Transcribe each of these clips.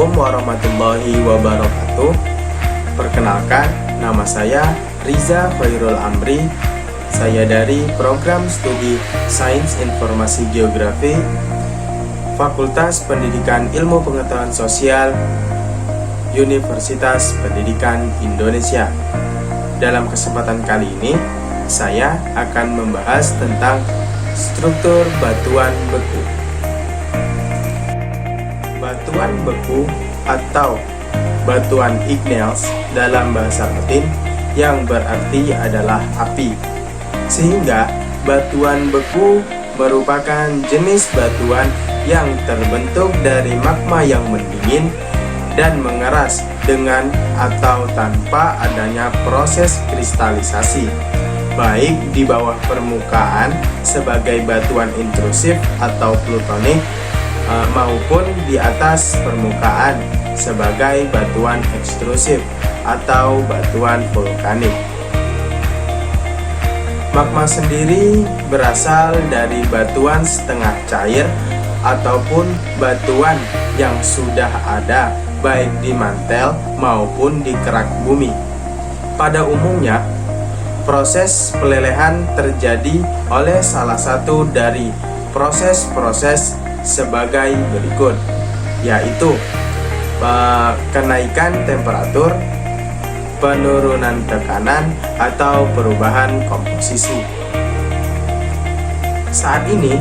Assalamualaikum warahmatullahi wabarakatuh. Perkenalkan, nama saya Riza Khairul Amri. Saya dari Program Studi Sains Informasi Geografi Fakultas Pendidikan Ilmu Pengetahuan Sosial Universitas Pendidikan Indonesia. Dalam kesempatan kali ini, saya akan membahas tentang struktur batuan beku. Batuan beku atau batuan igneous dalam bahasa Latin yang berarti adalah api. Sehingga batuan beku merupakan jenis batuan yang terbentuk dari magma yang mendingin dan mengeras dengan atau tanpa adanya proses kristalisasi, baik di bawah permukaan sebagai batuan intrusif atau plutonik maupun di atas permukaan sebagai batuan ekstrusif atau batuan vulkanik. Magma sendiri berasal dari batuan setengah cair ataupun batuan yang sudah ada baik di mantel maupun di kerak bumi. Pada umumnya, proses pelelehan terjadi oleh salah satu dari proses-proses sebagai berikut, yaitu kenaikan temperatur, penurunan tekanan, atau perubahan komposisi. Saat ini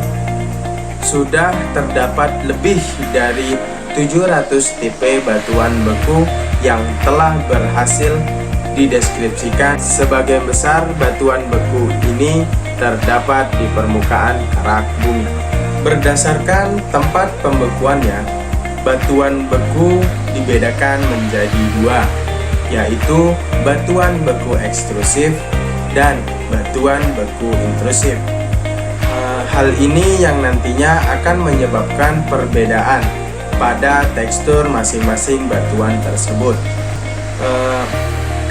sudah terdapat lebih dari 700 tipe batuan beku yang telah berhasil dideskripsikan. Sebagian besar batuan beku ini terdapat di permukaan kerak bumi. Berdasarkan tempat pembekuannya, batuan beku dibedakan menjadi dua, yaitu batuan beku ekstrusif dan batuan beku intrusif. Hal ini yang nantinya akan menyebabkan perbedaan pada tekstur masing-masing batuan tersebut.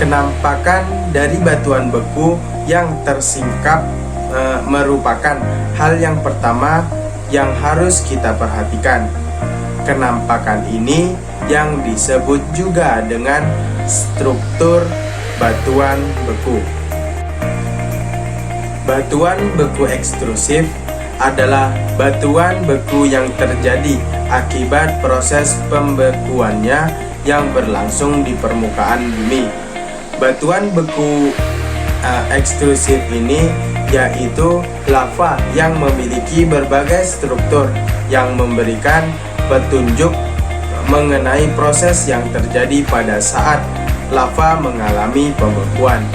Kenampakan dari batuan beku yang tersingkap merupakan hal yang pertama yang harus kita perhatikan. Kenampakan ini yang disebut juga dengan struktur batuan beku. Batuan beku ekstrusif adalah batuan beku yang terjadi akibat proses pembekuannya yang berlangsung di permukaan bumi. Batuan beku ekstrusif ini yaitu lava yang memiliki berbagai struktur yang memberikan petunjuk mengenai proses yang terjadi pada saat lava mengalami pembekuan.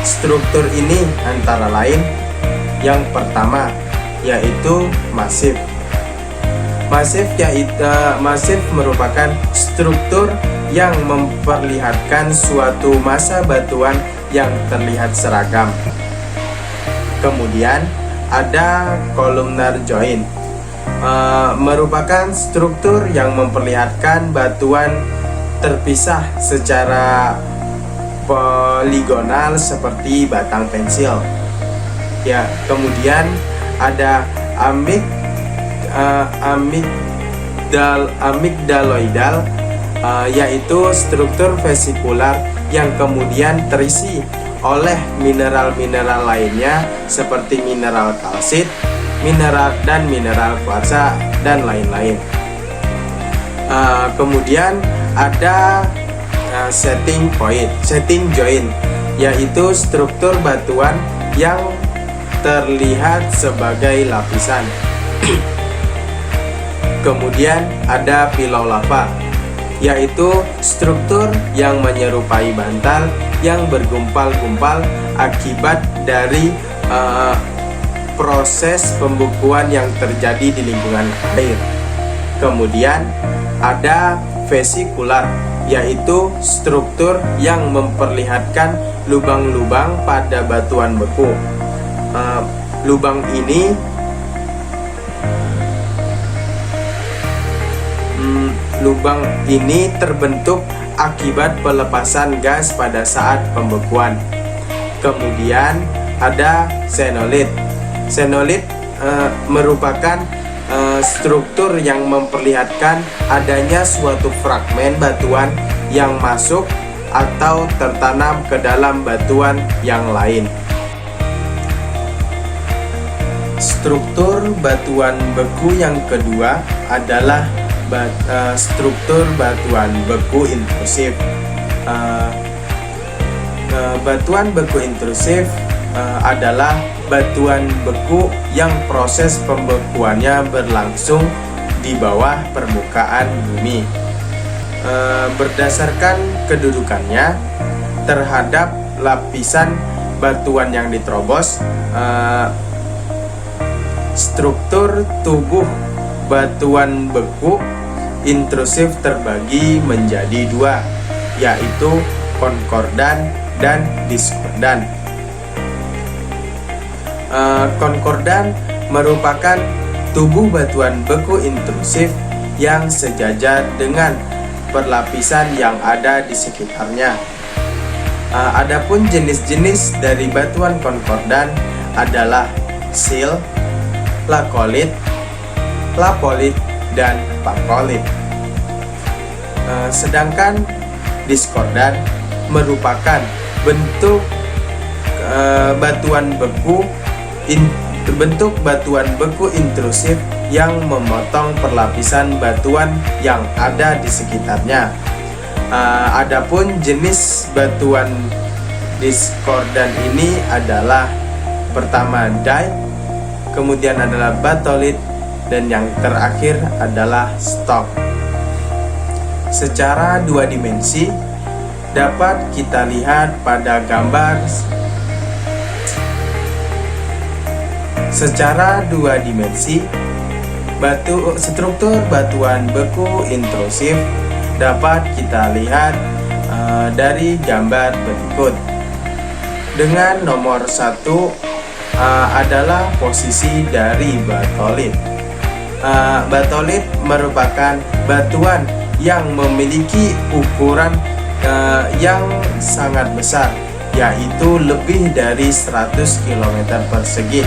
Struktur ini antara lain yang pertama yaitu masif. Masif merupakan struktur yang memperlihatkan suatu massa batuan yang terlihat seragam. Kemudian ada columnar joint, merupakan struktur yang memperlihatkan batuan terpisah secara poligonal seperti batang pensil. Ya, kemudian ada amigdaloidal, yaitu struktur vesikular yang kemudian terisi oleh mineral-mineral lainnya seperti mineral kalsit, mineral kuarsa, dan lain-lain. Kemudian ada setting joint, yaitu struktur batuan yang terlihat sebagai lapisan. Kemudian ada pilau lava, yaitu struktur yang menyerupai bantal yang bergumpal-gumpal akibat dari proses pembekuan yang terjadi di lingkungan air. Kemudian ada vesikular, yaitu struktur yang memperlihatkan lubang-lubang pada batuan beku. Lubang ini terbentuk akibat pelepasan gas pada saat pembekuan. Kemudian ada xenolit. Xenolit merupakan struktur yang memperlihatkan adanya suatu fragmen batuan yang masuk atau tertanam ke dalam batuan yang lain. Struktur batuan beku yang kedua adalah struktur batuan beku intrusif. Batuan beku intrusif adalah batuan beku yang proses pembekuannya berlangsung di bawah permukaan bumi. Berdasarkan kedudukannya terhadap lapisan batuan yang diterobos, struktur tubuh batuan beku intrusif terbagi menjadi dua, yaitu konkordan dan diskordan. Konkordan merupakan tubuh batuan beku intrusif yang sejajar dengan perlapisan yang ada di sekitarnya. Adapun jenis-jenis dari batuan konkordan adalah sil, lakolit, lapolit, dan pakolit. Sedangkan diskordan merupakan bentuk batuan beku intrusif yang memotong perlapisan batuan yang ada di sekitarnya. Adapun jenis batuan diskordan ini adalah pertama dike, kemudian adalah batolit, dan yang terakhir adalah stok. Secara dua dimensi dapat kita lihat pada gambar. Secara dua dimensi, struktur batuan beku intrusif dapat kita lihat dari gambar berikut. Dengan nomor 1 adalah posisi dari batolit. Batolit merupakan batuan yang memiliki ukuran yang sangat besar, yaitu lebih dari 100 km persegi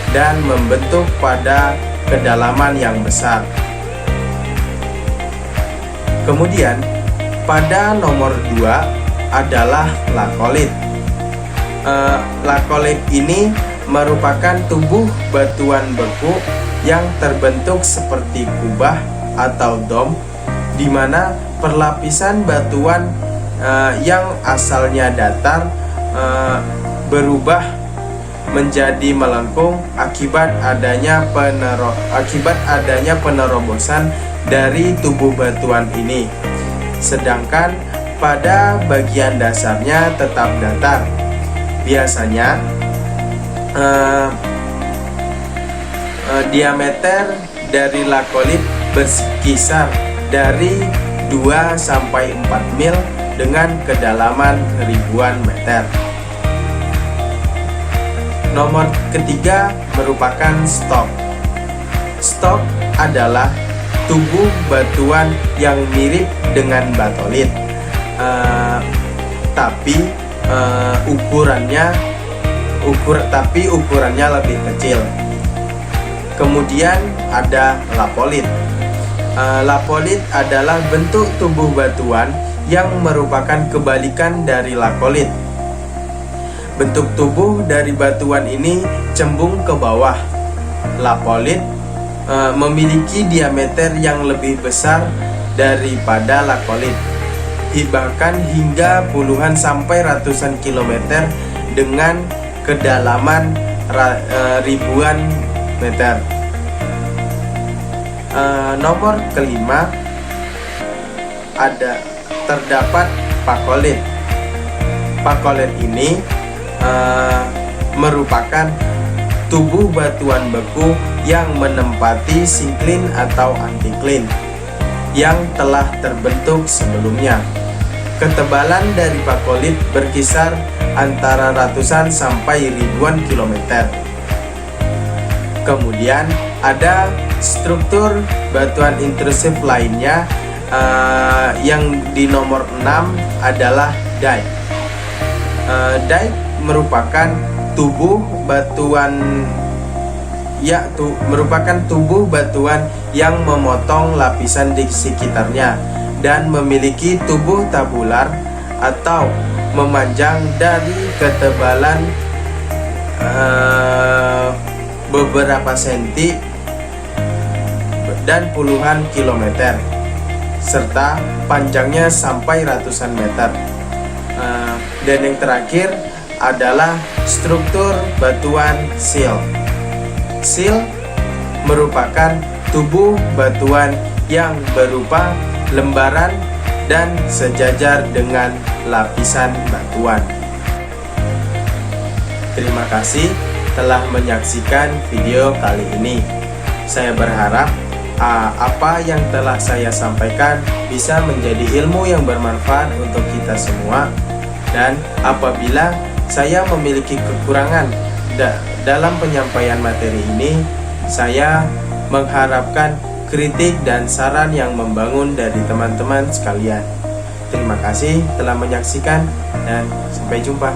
dan membentuk pada kedalaman yang besar. Kemudian pada nomor 2 adalah lakolit. Lakolit ini merupakan tubuh batuan beku yang terbentuk seperti kubah atau dom, di mana perlapisan batuan yang asalnya datar berubah menjadi melengkung akibat adanya penerobosan dari tubuh batuan ini. Sedangkan pada bagian dasarnya tetap datar. Biasanya diameter dari lakolit berkisar dari 2-4 mil dengan kedalaman ribuan meter. Nomor ketiga merupakan stok. Stok adalah tubuh batuan yang mirip dengan batolit, tapi ukurannya lebih kecil. Kemudian ada lapolit. Lapolit adalah bentuk tubuh batuan yang merupakan kebalikan dari lakolit. Bentuk tubuh dari batuan ini cembung ke bawah. Lapolit memiliki diameter yang lebih besar daripada lakolit, bahkan hingga puluhan sampai ratusan kilometer dengan kedalaman ribuan meter. Nomor kelima terdapat pakolit. Pakolit ini merupakan tubuh batuan beku yang menempati sinklin atau antiklin yang telah terbentuk sebelumnya. Ketebalan dari pakolit berkisar antara ratusan sampai ribuan kilometer. Kemudian ada struktur batuan intrusif lainnya yang di nomor 6 adalah dike. Dike merupakan tubuh batuan yaitu merupakan tubuh batuan yang memotong lapisan di sekitarnya dan memiliki tubuh tabular atau memanjang dari ketebalan beberapa senti dan puluhan kilometer, serta panjangnya sampai ratusan meter. Dan yang terakhir adalah struktur batuan sill. Sill merupakan tubuh batuan yang berupa lembaran dan sejajar dengan lapisan batuan. Terima kasih telah menyaksikan video kali ini. Saya berharap apa yang telah saya sampaikan bisa menjadi ilmu yang bermanfaat untuk kita semua. Dan apabila saya memiliki kekurangan dalam penyampaian materi ini, saya mengharapkan kritik dan saran yang membangun dari teman-teman sekalian. Terima kasih telah menyaksikan dan sampai jumpa.